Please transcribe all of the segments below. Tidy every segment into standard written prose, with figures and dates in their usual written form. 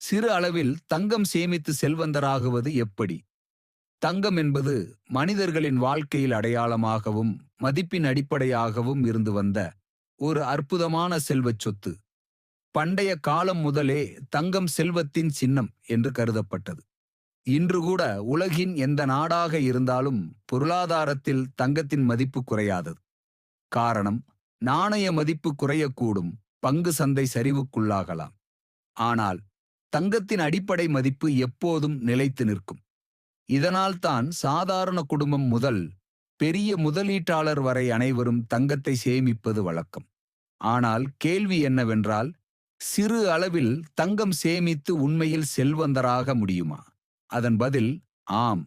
சிறு அளவில் தங்கம் சேமித்து செல்வந்தராகுவது எப்படி? தங்கம் என்பது மனிதர்களின் வாழ்க்கையில் அடையாளமாகவும் மதிப்பின் அடிப்படையாகவும் இருந்து வந்த ஒரு அற்புதமான செல்வச் சொத்து. பண்டைய காலம் முதலே தங்கம் செல்வத்தின் சின்னம் என்று கருதப்பட்டது. இன்று கூட உலகின் எந்த நாடாக இருந்தாலும் பொருளாதாரத்தில் தங்கத்தின் மதிப்பு குறையாதது. காரணம், நாணய மதிப்பு குறையக்கூடும், பங்கு சந்தை சரிவுக்குள்ளாகலாம். ஆனால் தங்கத்தின் அடிப்படை மதிப்பு எப்போதும் நிலைத்து நிற்கும். இதனால்தான் சாதாரண குடும்பம் முதல் பெரிய முதலீட்டாளர் வரை அனைவரும் தங்கத்தை சேமிப்பது வழக்கம். ஆனால் கேள்வி என்னவென்றால், சிறு அளவில் தங்கம் சேமித்து உண்மையில் செல்வந்தராக முடியுமா? அதன் பதில் ஆம்.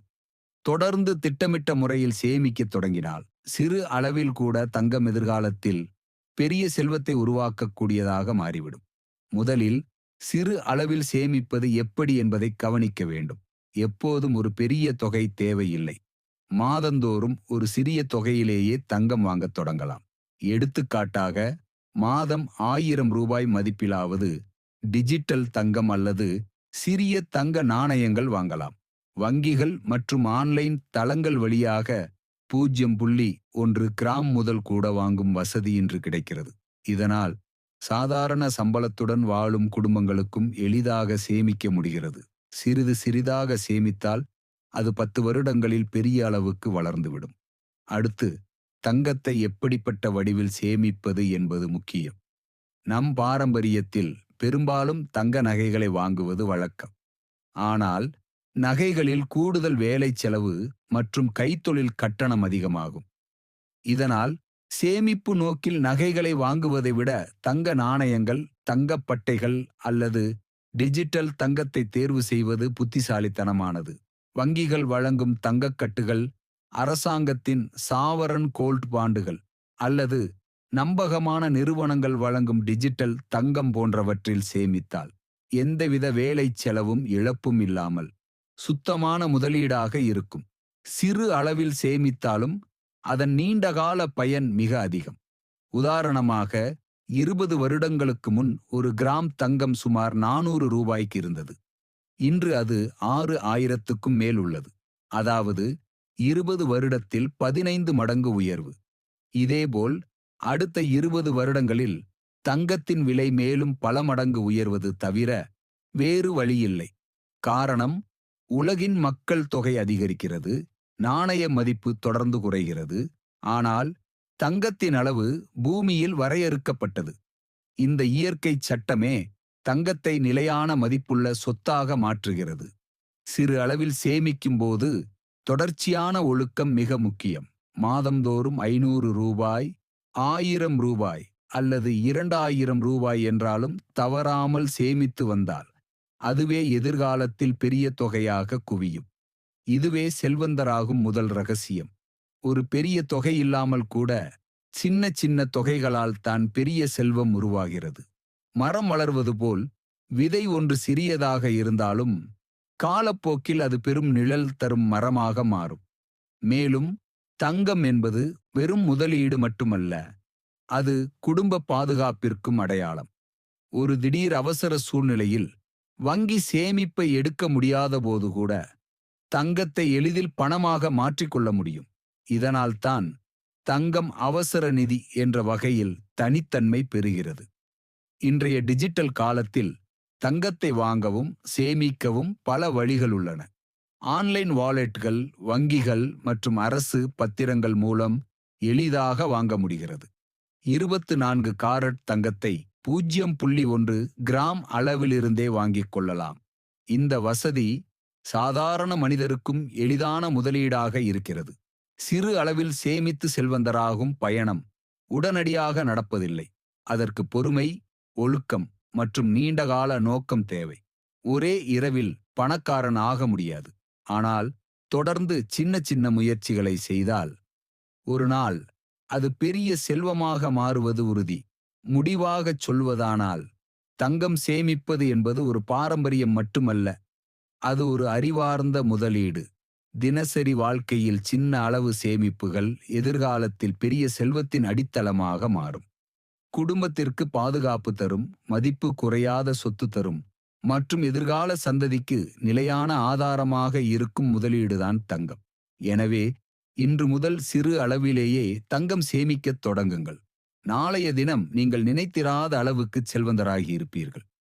தொடர்ந்து திட்டமிட்ட முறையில் சேமிக்கத் தொடங்கினால் சிறு அளவில் கூட தங்கம் எதிர்காலத்தில் பெரிய செல்வத்தை உருவாக்கக்கூடியதாக மாறிவிடும். முதலில் சிறு அளவில் சேமிப்பது எப்படி என்பதை கவனிக்க வேண்டும். எப்போதும் ஒரு பெரிய தொகை தேவையில்லை. மாதந்தோறும் ஒரு சிறிய தொகையிலேயே தங்கம் வாங்கத் தொடங்கலாம். எடுத்துக்காட்டாக, மாதம் 1000 ரூபாய் மதிப்பிலாவது டிஜிட்டல் தங்கம் அல்லது சிறிய தங்க நாணயங்கள் வாங்கலாம். வங்கிகள் மற்றும் ஆன்லைன் தளங்கள் வழியாக 0.1 கிராம் முதல் கூட வாங்கும் வசதி இன்று கிடைக்கிறது. இதனால் சாதாரண சம்பளத்துடன் வாழும் குடும்பங்களுக்கும் எளிதாக சேமிக்க முடிகிறது. சிறிது சிறிதாக சேமித்தால் அது 10 வருடங்களில் பெரிய அளவுக்கு வளர்ந்துவிடும். அடுத்து, தங்கத்தை எப்படிப்பட்ட வடிவில் சேமிப்பது என்பது முக்கியம். நம் பாரம்பரியத்தில் பெரும்பாலும் தங்க நகைகளை வாங்குவது வழக்கம். ஆனால் நகைகளில் கூடுதல் வேலை செலவு மற்றும் கைத்தொழில் கட்டணம் அதிகமாகும். இதனால் சேமிப்பு நோக்கில் நகைகளை வாங்குவதை விட தங்க நாணயங்கள், தங்கப்பட்டைகள் அல்லது டிஜிட்டல் தங்கத்தை தேர்வு செய்வது புத்திசாலித்தனமானது. வங்கிகள் வழங்கும் தங்கக்கட்டுகள், அரசாங்கத்தின் சாவரன் கோல்ட் பாண்டுகள் அல்லது நம்பகமான நிறுவனங்கள் வழங்கும் டிஜிட்டல் தங்கம் போன்றவற்றில் சேமித்தால் எந்தவித வேலை செலவும் இழப்பும் இல்லாமல் சுத்தமான முதலீடாக இருக்கும். சிறு அளவில் சேமித்தாலும் அதன் நீண்டகால பயன் மிக அதிகம். உதாரணமாக, 20 வருடங்களுக்கு முன் ஒரு கிராம் தங்கம் சுமார் 400 ரூபாய்க்கு இருந்தது. இன்று அது 6000க்கும் மேல் உள்ளது. அதாவது 20 வருடத்தில் 15 மடங்கு உயர்வு. இதேபோல் அடுத்த 20 வருடங்களில் தங்கத்தின் விலை மேலும் பல மடங்கு உயர்வது தவிர வேறு வழியில்லை. காரணம், உலகின் மக்கள் தொகை அதிகரிக்கிறது, நாணய மதிப்பு தொடர்ந்து குறைகிறது. ஆனால் தங்கத்தின் அளவு பூமியில் வரையறுக்கப்பட்டது. இந்த இயற்கை சட்டமே தங்கத்தை நிலையான மதிப்புள்ள சொத்தாக மாற்றுகிறது. சிறு அளவில் சேமிக்கும் போது தொடர்ச்சியான ஒழுக்கம் மிக முக்கியம். மாதந்தோறும் 500 ரூபாய், 1000 ரூபாய் அல்லது 2000 ரூபாய் என்றாலும் தவறாமல் சேமித்து வந்தால் அதுவே எதிர்காலத்தில் பெரிய தொகையாக குவியும். இதுவே செல்வந்தராகும் முதல் ரகசியம். ஒரு பெரிய தொகை இல்லாமல் கூட சின்ன சின்ன தொகைகளால் தான் பெரிய செல்வம் உருவாகிறது. மரம் வளர்வது போல் விதை ஒன்று சிறியதாக இருந்தாலும் காலப்போக்கில் அது பெரும் நிழல் தரும் மரமாக மாறும். மேலும் தங்கம் என்பது வெறும் முதலீடு மட்டுமல்ல, அது குடும்ப பாதுகாப்பிற்கும் அடையாளம். ஒரு திடீர் அவசர சூழ்நிலையில் வங்கி சேமிப்பை எடுக்க முடியாத போது கூட தங்கத்தை எளிதில் பணமாக மாற்றிக்கொள்ள முடியும். இதனால்தான் தங்கம் அவசர நிதி என்ற வகையில் தனித்தன்மை பெறுகிறது. இன்றைய டிஜிட்டல் காலத்தில் தங்கத்தை வாங்கவும் சேமிக்கவும் பல வழிகள் உள்ளன. ஆன்லைன் வாலெட்கள், வங்கிகள் மற்றும் அரசு பத்திரங்கள் மூலம் எளிதாக வாங்க முடிகிறது. 24 காரட் தங்கத்தை 0.1 கிராம் அளவிலிருந்தே வாங்கிக் கொள்ளலாம். இந்த வசதி சாதாரண மனிதருக்கும் எளிதான முதலீடாக இருக்கிறது. சிறு அளவில் சேமித்து செல்வந்தராகும் பயணம் உடனடியாக நடப்பதில்லை. அதற்கு பொறுமை, ஒழுக்கம் மற்றும் நீண்டகால நோக்கம் தேவை. ஒரே இரவில் பணக்காரன் ஆக முடியாது. ஆனால் தொடர்ந்து சின்ன சின்ன முயற்சிகளை செய்தால் ஒரு நாள் அது பெரிய செல்வமாக மாறுவது உறுதி. முடிவாகச் சொல்வதானால், தங்கம் சேமிப்பது என்பது ஒரு பாரம்பரியம் மட்டுமல்ல, அது ஒரு அறிவார்ந்த முதலீடு. தினசரி வாழ்க்கையில் சின்ன அளவு சேமிப்புகள் எதிர்காலத்தில் பெரிய செல்வத்தின் அடித்தளமாக மாறும். குடும்பத்திற்கு பாதுகாப்பு தரும், மதிப்பு குறையாத சொத்து தரும், மற்றும் எதிர்கால சந்ததிக்கு நிலையான ஆதாரமாக இருக்கும் முதலீடுதான் தங்கம். எனவே இன்று முதல் சிறு அளவிலேயே தங்கம் சேமிக்கத் தொடங்குங்கள். நாளைய தினம் நீங்கள் நினைத்திராத அளவுக்கு செல்வந்தராகி இருப்பீர்கள்.